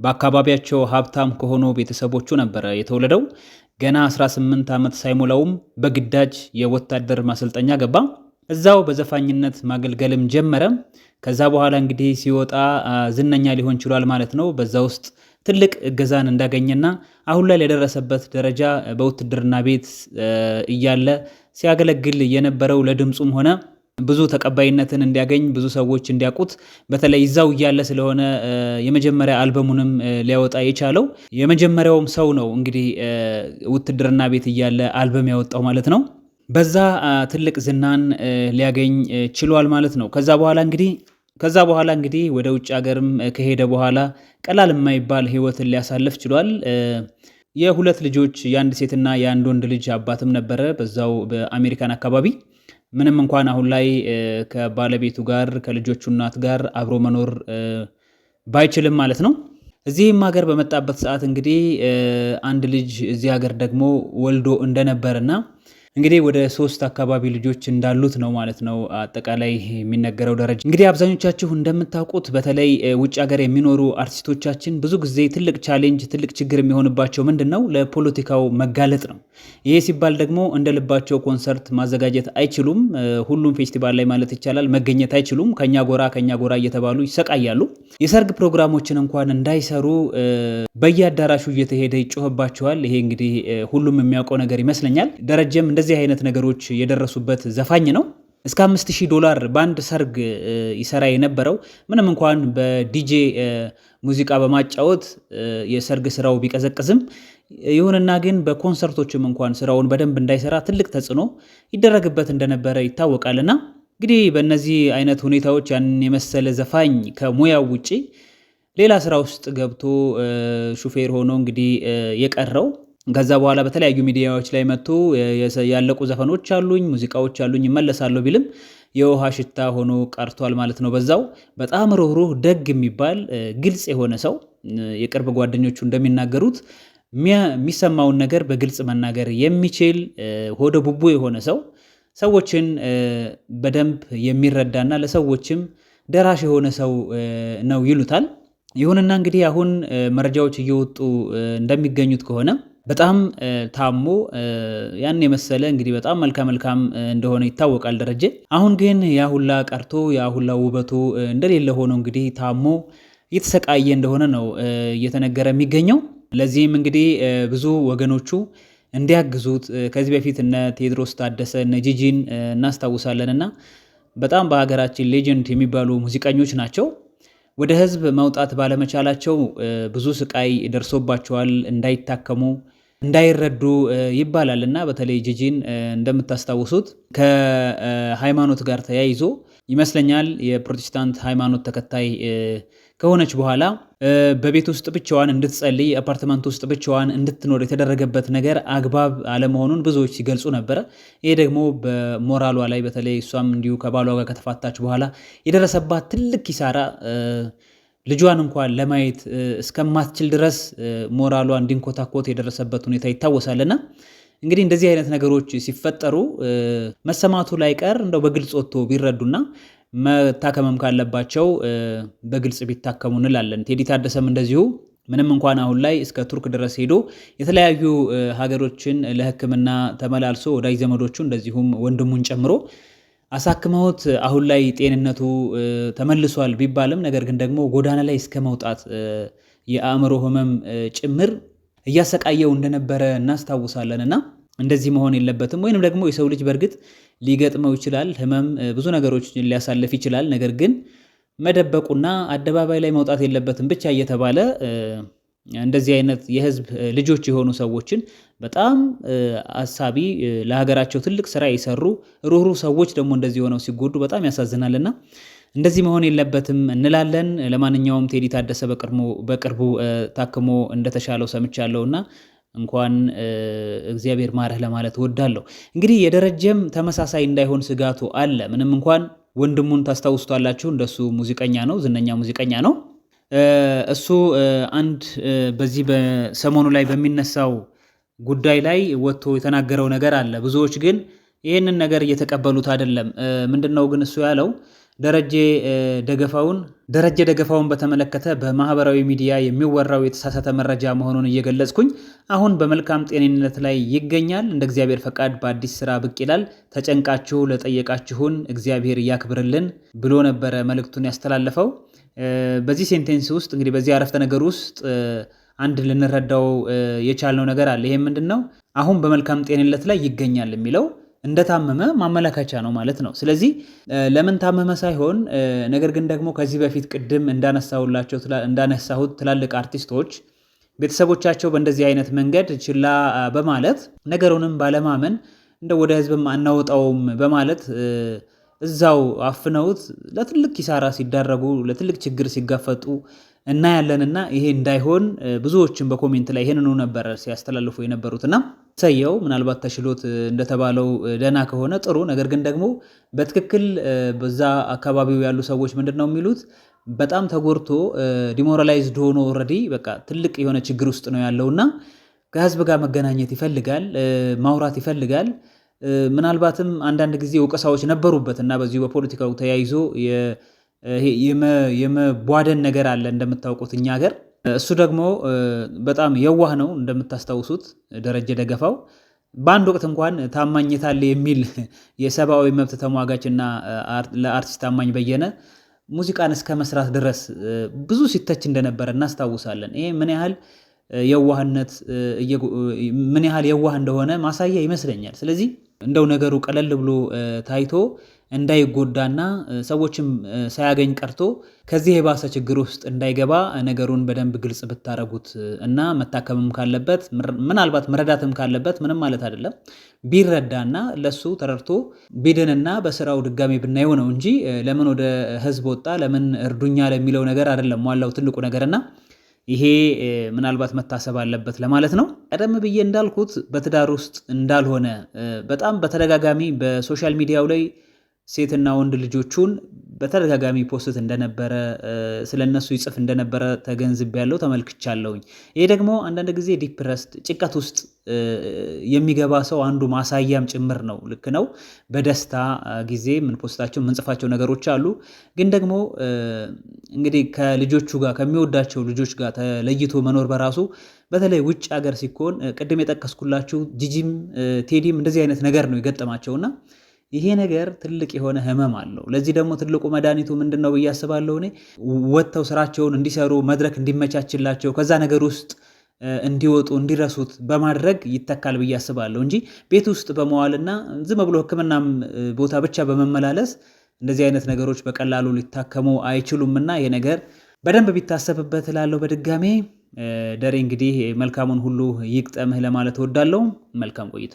በአካባቢያቸው ሀብታም ከሆኑ ቤተሰቦቹ ነበረ የተወለደው። ገና 18 ዓመት ሳይሞላውም በግዳጅ የወታደር ማሰልጠኛ ገባ። እዛው በዘፋኝነት ማገልገልም ጀመረ። ከዛ በኋላ እንግዲህ ሲወጣ ዝነኛ ሊሆን ችሏል ማለት ነው። በዛ ውስጥ ትልቅ እገዛን እንዳገኘና አሁን ላይ ለደረሰበት ደረጃ በውትድርና ቤት እያለ ሲያገለግል የነበረው ለድምጹም ሆነ ብዙ ተቀባይነትን እንዲያገኝ ብዙ ሰዎች እንዲያውቁት በተለይ እዛው እያለ ስለሆነ የመጀመሪያ አልበሙንም ሊያወጣ የቻለው የመጀመሪያውም ሰው ነው እንግዲህ ውትድርና ቤት እያለ አልበም ያወጣው ማለት ነው። በዛ ትልቅ ዝናን ሊያገኝ ችሏል ማለት ነው። ከዛ በኋላ እንግዲህ ወደ ውጭ ሀገርም ከሄደ በኋላ ቀላል የማይባል ህይወትን ሊያሳልፍ ችሏል። የሁለት ልጆች የአንድ ሴትና የአንድ ወንድ ልጅ አባትም ነበረ በዛው በአሜሪካን አካባቢ። ምንም እንኳን አሁን ላይ ከባለቤቱ ጋር ከልጆቹ እናት ጋር አብሮ መኖር ባይችልም ማለት ነው። እዚህም ሀገር በመጣበት ሰዓት እንግዲህ አንድ ልጅ እዚህ ሀገር ደግሞ ወልዶ እንደነበርና እንግዲህ ወደ 3 አካባቢ ልጆች እንዳሉት ነው ማለት ነው አጠቃላይ የሚነገረው ደረጃ። እንግዲህ አብዛኞቻችሁ እንደምታውቁት በተለይ ውጭ ሀገር የሚኖሩ አርቲስቶቻችን ብዙ ጊዜ ትልቅ ቻሌንጅ ትልቅ ችግር የሚሆንባቸው ምንድነው? ለፖለቲካው መጋለጥ ነው። ይሄ ሲባል ደግሞ እንደ ልባቸው ኮንሰርት ማዘጋጀት አይችሉም። ሁሉም ፌስቲቫል ላይ ማለት ይቻላል መገኘት አይችሉም። ከኛ ጎራ እየተባሉ ይሰቃያሉ። የሰርግ ፕሮግራሞችን እንኳን እንዳይሰሩ በየአዳራሹ እየተሄደ ይጮህባቸዋል። ይሄ እንግዲህ ሁሉም የሚያውቀው ነገር ይመስለኛል። ደረጀም እንደዚህ አይነት ነገሮች የደረሱበት ዘፋኝ ነው። እስከ $5000 በአንድ ሰርግ ይሰራ የነበረው ምንም እንኳን በዲጄ ሙዚቃ በማጫወት የሰርግ ስራው ቢቀዘቅዝም ይሁንና ግን በኮንሰርቶችም እንኳን ስራውን በደንብ እንዳይሰራ ትልቅ ተጽዕኖ ይደረግበት እንደነበረ ይታወቃልና እንግዲህ በእነዚህ አይነት ሁኔታዎች ያንን የመሰለ ዘፋኝ ከሙያው ውጪ ሌላ ስራ ውስጥ ገብቶ ሹፌር ሆኖ እንግዲህ የቀረው ከዛ በኋላ በተለያዩ ሚዲያዎች ላይ መጥቶ ያለቁ ዘፈኖች አሉኝ ሙዚቃዎች አሉኝ እመለሳለሁ ቢልም የውሃ ሽታ ሆኖ ቀርቷል ማለት ነው። በዛው በጣም ሩህሩህ ደግ የሚባል ግልጽ የሆነ ሰው የቅርብ ጓደኞቹ እንደሚናገሩት የሚሰማውን ነገር በግልጽ መናገር የሚችል ሆደ ቡቡ የሆነ ሰው ሰዎችን በደንብ የሚረዳና ለሰዎችም ደራሽ የሆነ ሰው ነው ይሉታል። ይሁንና እንግዲህ አሁን መረጃዎች እየወጡ እንደሚገኙት ከሆነ በጣም ታሞ ያን የመሰለ እንግዲህ በጣም መልካም እንደሆነ ይታወቃል ደረጀ። አሁን ግን ያ ሁላ ቀርቶ ያ ሁላ ውበቱ እንደሌለ ሆኖ እንግዲህ ታሞ እየተሰቃየ እንደሆነ ነው እየተነገረ የሚገኘው። ለዚህም እንግዲህ ብዙ ወገኖቹ እንዲያግዙት ከዚህ በፊት እነ ቴዎድሮስ ታደሰ እነ ጂጂን እናስታውሳለንና በጣም በሀገራችን ሌጀንድ የሚባሉ ሙዚቀኞች ናቸው። ወደ ህዝብ መውጣት ባለመቻላቸው ብዙ ስቃይ ደርሶባቸዋል። እንዳይታከሙ እንዳይረዱ ይባላልና በተለይ ጂጂን እንደምታስታውሱት ከሃይማኖት ጋር ተያይዞ ይመስለኛል የፕሮቴስታንት ሃይማኖት ተከታይ ከሆነች በኋላ በቤት ውስጥ ብቻዋን እንድትጸልይ አፓርትመንት ውስጥ ብቻዋን እንድትኖር የተደረገበት ነገር አግባብ አለመሆኑን ብዙዎች ሲገልጹ ነበር። ይሄ ደግሞ በሞራሏ ላይ በተለይ እሷም እንዲሁ ከባሏ ጋር ከተፋታች በኋላ የደረሰባት ትልቅ ኪሳራ ልጇን እንኳን ለማየት እስከማትችል ድረስ ሞራሏ እንዲንኮታኮት የደረሰበት ሁኔታ ይታወሳልና እንግዲህ እንደዚህ አይነት ነገሮች ሲፈጠሩ መሰማቱ ላይ ቀር እንደው በግልጽ ወጥቶ ቢረዱና መታከመም ካለባቸው በግልጽ ቢታከሙ እንላለን። ቴዲ ታደሰም እንደዚሁ ምንም እንኳን አሁን ላይ እስከ ቱርክ ድረስ ሄዶ የተለያዩ ሀገሮችን ለሕክምና ተመላልሶ ወዳጅ ዘመዶቹ እንደዚሁም ወንድሙን ጨምሮ አሳክመውት አሁን ላይ ጤንነቱ ተመልሷል ቢባልም ነገር ግን ደግሞ ጎዳና ላይ እስከ መውጣት የአእምሮ ህመም ጭምር እያሰቃየው እንደነበረ እናስታውሳለንና እንደዚህ መሆን የለበትም። ወይንም ደግሞ የሰው ልጅ በእርግጥ ሊገጥመው ይችላል ህመም ብዙ ነገሮች ሊያሳልፍ ይችላል። ነገር ግን መደበቁና አደባባይ ላይ መውጣት የለበትም ብቻ እየተባለ እንደዚህ አይነት የህዝብ ልጆች የሆኑ ሰዎችን በጣም አሳቢ ለሀገራቸው ትልቅ ስራ የሰሩ ሩህሩህ ሰዎች ደግሞ እንደዚህ ሆነው ሲጎዱ በጣም ያሳዝናልና እንደዚህ መሆን የለበትም እንላለን። ለማንኛውም ቴዲ ታደሰ በቅርቡ ታክሞ እንደተሻለው ሰምቻለሁና እንኳን እግዚአብሔር ማረህ ለማለት እወዳለሁ። እንግዲህ የደረጀም ተመሳሳይ እንዳይሆን ስጋቱ አለ። ምንም እንኳን ወንድሙን ታስታውሱታላችሁ እንደሱ ሙዚቀኛ ነው፣ ዝነኛ ሙዚቀኛ ነው። እሱ አንድ በዚህ በሰሞኑ ላይ በሚነሳው ጉዳይ ላይ ወጥቶ የተናገረው ነገር አለ። ብዙዎች ግን ይህንን ነገር እየተቀበሉት አይደለም። ምንድነው ግን እሱ ያለው ደረጀ ደገፋውን በተመለከተ በማህበራዊ ሚዲያ የሚወራው የተሳሳተ መረጃ መሆኑን እየገለጽኩኝ አሁን በመልካም ጤንነት ላይ ይገኛል። እንደ እግዚአብሔር ፈቃድ በአዲስ ስራ ብቅ ይላል። ተጨንቃችሁ ለጠየቃችሁን እግዚአብሔር ያክብርልን ብሎ ነበረ መልእክቱን ያስተላለፈው። በዚህ ሴንቴንስ ውስጥ እንግዲህ በዚህ አረፍተ ነገር ውስጥ አንድ ልንረዳው የቻልነው ነገር አለ። ይሄ ምንድነው? አሁን በመልካም ጤንነት ላይ ይገኛል የሚለው እንደታመመ ማመለካቻ ነው ማለት ነው። ስለዚህ ለምን ታመመ ሳይሆን ነገር ግን ደግሞ ከዚህ በፊት ቅድም እንዳነሳሁት ትላልቅ አርቲስቶች ቤተሰቦቻቸው በእንደዚህ አይነት መንገድ ችላ በማለት ነገሩንም ባለማመን እንደ ወደ ህዝብም አናወጣውም በማለት እዛው አፍነውት ለትልቅ ኪሳራ ሲዳረጉ ለትልቅ ችግር ሲጋፈጡ እናያለንና ይሄ እንዳይሆን ብዙዎችን በኮሜንት ላይ ይሄንኑ ነበር ሲያስተላልፉ የነበሩትና ሰየው ምናልባት ተሽሎት እንደተባለው ደና ከሆነ ጥሩ። ነገር ግን ደግሞ በትክክል በዛ አካባቢው ያሉ ሰዎች ምንድነው የሚሉት? በጣም ተጎርቶ ዲሞራላይዝድ ሆኖ ኦሬዲ በቃ ትልቅ የሆነ ችግር ውስጥ ነው ያለውና ከህዝብ ጋር መገናኘት ይፈልጋል፣ ማውራት ይፈልጋል። ምናልባትም አንዳንድ ጊዜ ወቀሳዎች ነበሩበትና በዚሁ በፖለቲካው ተያይዞ የመቧደን ነገር አለ እንደምታውቁት እኛ ሀገር። እሱ ደግሞ በጣም የዋህ ነው እንደምታስታውሱት ደረጀ ደገፋው በአንድ ወቅት እንኳን ታማኝ የታለ የሚል የሰብአዊ መብት ተሟጋችና ለአርቲስት ታማኝ በየነ ሙዚቃን እስከ መስራት ድረስ ብዙ ሲተች እንደነበረ እናስታውሳለን። ይሄ ምን ያህል የዋህ እንደሆነ ማሳያ ይመስለኛል። ስለዚህ እንደው ነገሩ ቀለል ብሎ ታይቶ እንዳይጎዳና ሰዎችም ሳያገኝ ቀርቶ ከዚህ የባሰ ችግር ውስጥ እንዳይገባ ነገሩን በደንብ ግልጽ ብታረጉት እና መታከምም ካለበት ምናልባት መረዳትም ካለበት ምንም ማለት አይደለም ቢረዳና ለሱ ተረድቶ ቢድንና በስራው ድጋሚ ብናየው ነው እንጂ ለምን ወደ ህዝብ ወጣ ለምን እርዱኛ ለሚለው ነገር አይደለም ዋላው ትልቁ ነገርና ይሄ ምናልባት መታሰብ አለበት ለማለት ነው። ቀደም ብዬ እንዳልኩት በትዳር ውስጥ እንዳልሆነ በጣም በተደጋጋሚ በሶሻል ሚዲያው ላይ ሴትና ወንድ ልጆቹን በተደጋጋሚ ፖስት እንደነበረ ስለነሱ ይጽፍ እንደነበረ ተገንዝቤያለሁ፣ ተመልክቻለሁኝ። ይሄ ደግሞ አንዳንድ ጊዜ ዲፕረስድ ጭንቀት ውስጥ የሚገባ ሰው አንዱ ማሳያም ጭምር ነው። ልክ ነው። በደስታ ጊዜ ምንጽፋቸው ነገሮች አሉ። ግን ደግሞ እንግዲህ ከልጆቹ ጋር ከሚወዳቸው ልጆች ጋር ተለይቶ መኖር በራሱ በተለይ ውጭ ሀገር ሲኮን ቅድም የጠቀስኩላችሁ ጂጂም ቴዲም እንደዚህ አይነት ነገር ነው የገጠማቸውና ይሄ ነገር ትልቅ የሆነ ህመም አለው። ለዚህ ደግሞ ትልቁ መድኃኒቱ ምንድነው ብዬ አስባለሁ እኔ ወጥተው ስራቸውን እንዲሰሩ መድረክ እንዲመቻችላቸው ከዛ ነገር ውስጥ እንዲወጡ እንዲረሱት በማድረግ ይተካል ብዬ አስባለሁ እንጂ ቤት ውስጥ በመዋልና ዝም ብሎ ሕክምናም ቦታ ብቻ በመመላለስ እንደዚህ አይነት ነገሮች በቀላሉ ሊታከሙ አይችሉምና ይሄ ነገር በደንብ ቢታሰብበት እላለሁ። በድጋሜ ደሬ እንግዲህ መልካሙን ሁሉ ይቅጠምህ ለማለት እወዳለሁ። መልካም ቆይታ